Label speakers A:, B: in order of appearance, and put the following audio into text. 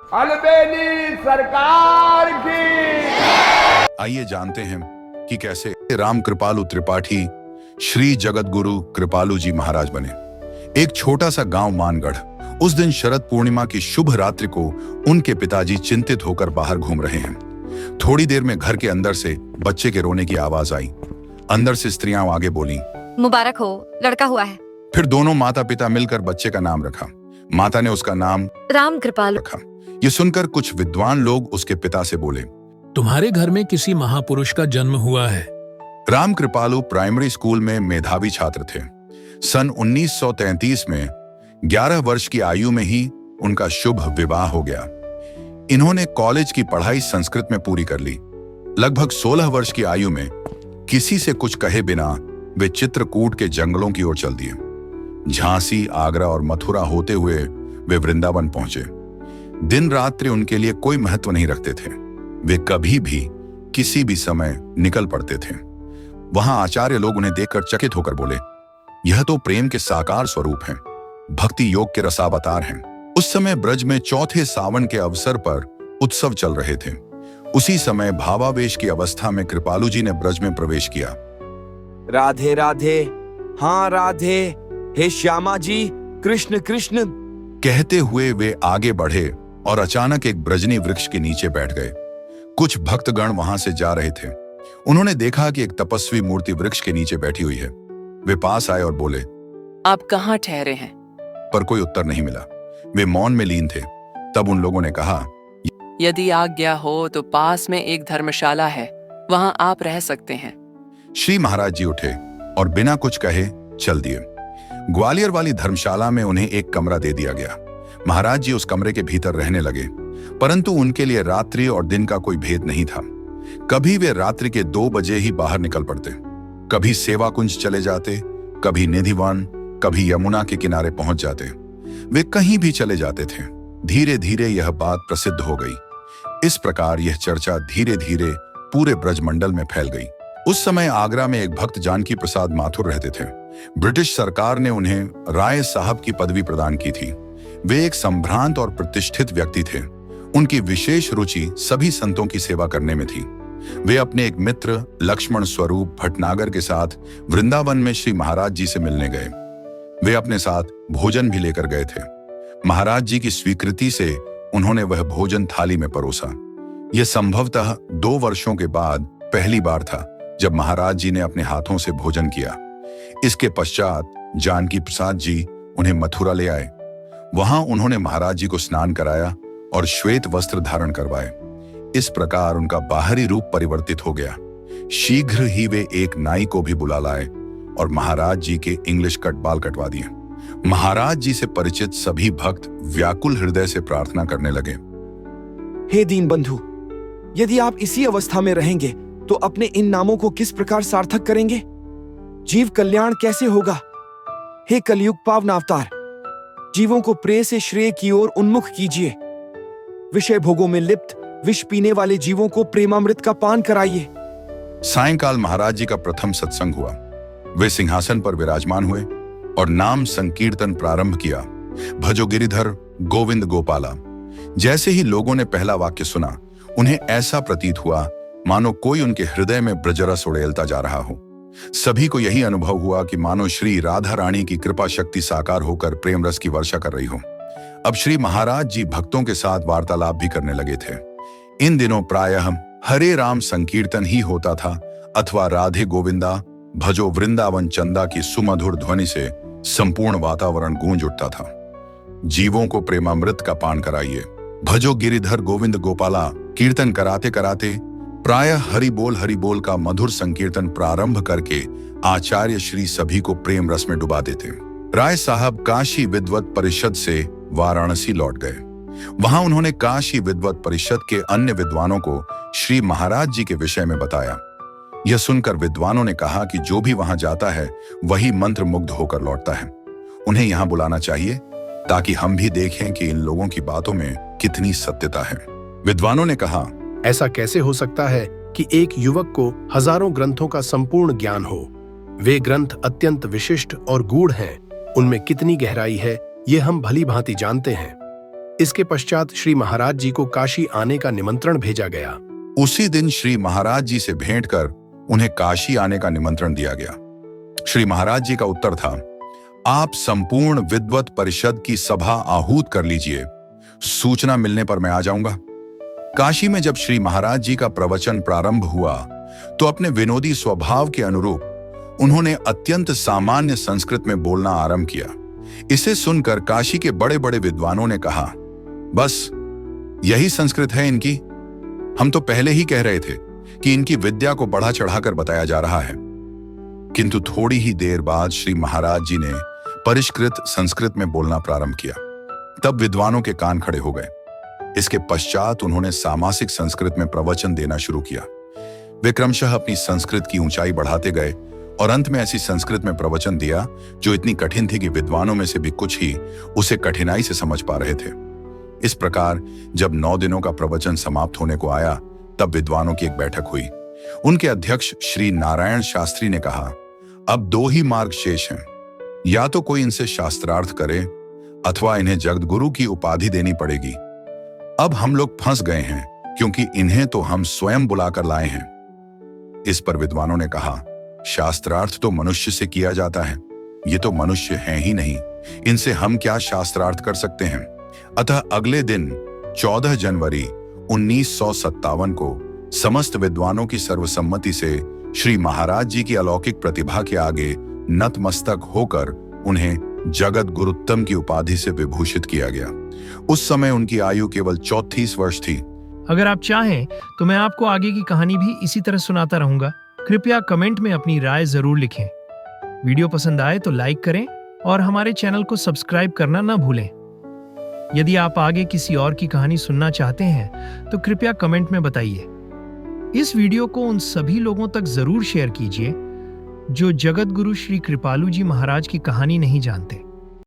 A: अलबेली सरकार की।
B: आइए जानते हैं कि कैसे राम कृपालु त्रिपाठी श्री जगत गुरु कृपालु जी महाराज बने। एक छोटा सा गांव मानगढ़। उस दिन शरद पूर्णिमा की शुभ रात्रि को उनके पिताजी चिंतित होकर बाहर घूम रहे हैं। थोड़ी देर में घर के अंदर से बच्चे के रोने की आवाज आई। अंदर से स्त्रियां आगे बोली,
C: मुबारक हो, लड़का हुआ है।
B: फिर दोनों माता पिता मिलकर बच्चे का नाम रखा। माता ने उसका नाम
C: राम कृपालु
B: रखा। ये सुनकर कुछ विद्वान लोग उसके पिता से बोले,
D: तुम्हारे घर में किसी महापुरुष का जन्म हुआ है।
B: राम कृपालु प्राइमरी स्कूल में मेधावी छात्र थे। सन 1933 में 11 वर्ष की आयु में ही उनका शुभ विवाह हो गया। इन्होंने कॉलेज की पढ़ाई संस्कृत में पूरी कर ली। लगभग 16 वर्ष की आयु में किसी से कुछ कहे बिना वे चित्रकूट के जंगलों की ओर चल दिए। झांसी, आगरा और मथुरा होते हुए वे वृंदावन पहुंचे। दिन रात्रि उनके लिए कोई महत्व नहीं रखते थे। वे कभी भी किसी भी समय निकल पड़ते थे। वहां आचार्य लोग उन्हें देखकर चकित होकर बोले, यह तो प्रेम के साकार स्वरूप हैं, भक्ति योग के रसावतार हैं। उस समय ब्रज में चौथे सावन के अवसर पर उत्सव चल रहे थे। उसी समय भावावेश की अवस्था में कृपालु जी ने ब्रज में प्रवेश किया।
E: राधे राधे, हाँ राधे, हे श्यामा जी, कृष्ण कृष्ण
B: कहते हुए वे आगे बढ़े और अचानक एक ब्रजनी वृक्ष के नीचे बैठ गए। कुछ भक्तगण वहां से जा रहे थे। उन्होंने देखा कि एक तपस्वी मूर्ति वृक्ष के नीचे बैठी हुई है। वे पास आए और बोले,
F: आप कहाँ ठहरे हैं?
B: पर कोई उत्तर नहीं मिला। वे मौन में लीन थे। तब उन लोगों ने कहा,
F: यदि आज्ञा हो तो पास में एक धर्मशाला है, वहां आप रह सकते हैं।
B: श्री महाराज जी उठे और बिना कुछ कहे चल दिए। ग्वालियर वाली धर्मशाला में उन्हें एक कमरा दे दिया गया। महाराज जी उस कमरे के भीतर रहने लगे, परंतु उनके लिए रात्रि और दिन का कोई भेद नहीं था। कभी वे रात्रि के 2 बजे ही बाहर निकल पड़ते, कभी सेवा कुंज चले जाते, कभी निधिवन, कभी यमुना के किनारे पहुंच जाते। वे कहीं भी चले जाते थे। धीरे धीरे यह बात प्रसिद्ध हो गई। इस प्रकार यह चर्चा धीरे धीरे पूरे ब्रजमंडल में फैल गई। उस समय आगरा में एक भक्त जानकी प्रसाद माथुर रहते थे। ब्रिटिश सरकार ने उन्हें राय साहब की पदवी प्रदान की थी। वे एक संभ्रांत और प्रतिष्ठित व्यक्ति थे। उनकी विशेष रुचि सभी संतों की सेवा करने में थी। वे अपने एक मित्र लक्ष्मण स्वरूप भटनागर के साथ वृंदावन में श्री महाराज जी से मिलने गए। वे अपने साथ भोजन भी लेकर गए थे। महाराज जी की स्वीकृति से उन्होंने वह भोजन थाली में परोसा। यह संभवतः 2 वर्षों के बाद पहली बार था जब महाराज जी ने अपने हाथों से भोजन किया। इसके पश्चात जानकी प्रसाद जी उन्हें मथुरा ले आए। वहां उन्होंने महाराज जी को स्नान कराया और श्वेत वस्त्र धारण करवाए। इस प्रकार उनका बाहरी रूप परिवर्तित हो गया। शीघ्र ही वे एक नाई को भी बुला लाए और महाराज जी के इंग्लिश कट बाल कटवा दिए। महाराज जी से परिचित सभी भक्त व्याकुल हृदय से प्रार्थना करने लगे,
E: हे दीन बंधु, यदि आप इसी अवस्था में रहेंगे तो अपने इन नामों को किस प्रकार सार्थक करेंगे? जीव कल्याण कैसे होगा? हे कलयुग पावनावतार, जीवों को प्रेम से श्रेय की ओर उन्मुख कीजिए। विषय भोगों में लिप्त विष पीने वाले जीवों को प्रेमामृत का पान कराइए।
B: सायंकाल महाराज जी का प्रथम सत्संग हुआ। वे सिंहासन पर विराजमान हुए और नाम संकीर्तन प्रारंभ किया, भजो गिरिधर गोविंद गोपाला। जैसे ही लोगों ने पहला वाक्य सुना, उन्हें ऐसा प्रतीत हुआ मानो कोई उनके हृदय में ब्रजरस उड़ेलता जा रहा हो। सभी को यही अनुभव हुआ कि मानो श्री राधा रानी की कृपा शक्ति साकार होकर प्रेम रस की वर्षा कर रही हो। अब श्री महाराज जी भक्तों के साथ वार्तालाप भी करने लगे थे। इन दिनों प्रायः हरे राम संकीर्तन ही होता था अथवा राधे गोविंदा भजो वृंदावन चंदा की सुमधुर ध्वनि से संपूर्ण वातावरण गूंज उठता था। जीवों को प्रेमामृत का पान कराइए, भजो गिरिधर गोविंद गोपाला कीर्तन कराते कराते प्रायः हरि बोल का मधुर संकीर्तन प्रारंभ करके आचार्य श्री सभी को प्रेम रस में डुबा देते। राय साहब काशी विद्वत परिषद से वाराणसी लौट गए। वहां उन्होंने काशी विद्वत परिषद के अन्य विद्वानों को श्री महाराज जी के विषय में बताया। यह सुनकर विद्वानों ने कहा कि जो भी वहां जाता है वही मंत्र मुग्ध होकर लौटता है। उन्हें यहां बुलाना चाहिए ताकि हम भी देखें कि इन लोगों की बातों में कितनी सत्यता है। विद्वानों ने कहा,
G: ऐसा कैसे हो सकता है कि एक युवक को हजारों ग्रंथों का संपूर्ण ज्ञान हो? वे ग्रंथ अत्यंत विशिष्ट और गूढ़ हैं। उनमें कितनी गहराई है ये हम भली भांति जानते हैं। इसके पश्चात श्री महाराज जी को काशी आने का निमंत्रण भेजा गया।
B: उसी दिन श्री महाराज जी से भेंट कर उन्हें काशी आने का निमंत्रण दिया गया। श्री महाराज जी का उत्तर था, आप संपूर्ण विद्वत परिषद की सभा आहूत कर लीजिए, सूचना मिलने पर मैं आ जाऊंगा। काशी में जब श्री महाराज जी का प्रवचन प्रारंभ हुआ तो अपने विनोदी स्वभाव के अनुरूप उन्होंने अत्यंत सामान्य संस्कृत में बोलना आरंभ किया। इसे सुनकर काशी के बड़े बड़े विद्वानों ने कहा, बस यही संस्कृत है इनकी? हम तो पहले ही कह रहे थे कि इनकी विद्या को बढ़ा चढ़ाकर बताया जा रहा है। किंतु थोड़ी ही देर बाद श्री महाराज जी ने परिष्कृत संस्कृत में बोलना प्रारंभ किया। तब विद्वानों के कान खड़े हो गए। इसके पश्चात उन्होंने सामासिक संस्कृत में प्रवचन देना शुरू किया। वे क्रमशः अपनी संस्कृत की ऊंचाई बढ़ाते गए और अंत में ऐसी संस्कृत में प्रवचन दिया जो इतनी कठिन थी कि विद्वानों में से भी कुछ ही उसे कठिनाई से समझ पा रहे थे। इस प्रकार जब 9 दिनों का प्रवचन समाप्त होने को आया तब विद्वानों की एक बैठक हुई। उनके अध्यक्ष श्री नारायण शास्त्री ने कहा, अब 2 ही मार्ग शेष हैं, या तो कोई इनसे शास्त्रार्थ करे अथवा इन्हें जगतगुरु की उपाधि देनी पड़ेगी। अब हम लोग फंस गए हैं क्योंकि इन्हें तो हम स्वयं बुलाकर लाए हैं। इस पर विद्वानों ने कहा, शास्त्रार्थ तो मनुष्य से किया जाता है, ये तो मनुष्य हैं ही नहीं, इनसे हम क्या शास्त्रार्थ कर सकते हैं। अतः अगले दिन 14 जनवरी 1957 को समस्त विद्वानों की सर्वसम्मति से श्री महाराज जी की अलौकिक प्रतिभा के आगे नतमस्तक होकर उन्हें जगत गुरुत्तम की उपाधि से विभूषित किया गया। उस समय उनकी आयु केवल 34 वर्ष थी।
D: अगर आप चाहें तो मैं आपको आगे की कहानी भी इसी तरह सुनाता रहूंगा। कृपया कमेंट में अपनी राय जरूर लिखें। वीडियो पसंद आए तो लाइक करें और हमारे चैनल को सब्सक्राइब करना ना भूलें। यदि आप आगे किसी और की कहानी सुनना चाहते हैं तो कृपया कमेंट में बताइए। इस वीडियो को उन सभी लोगों तक जरूर शेयर कीजिए जो जगत गुरु श्री कृपालु जी महाराज की कहानी नहीं जानते।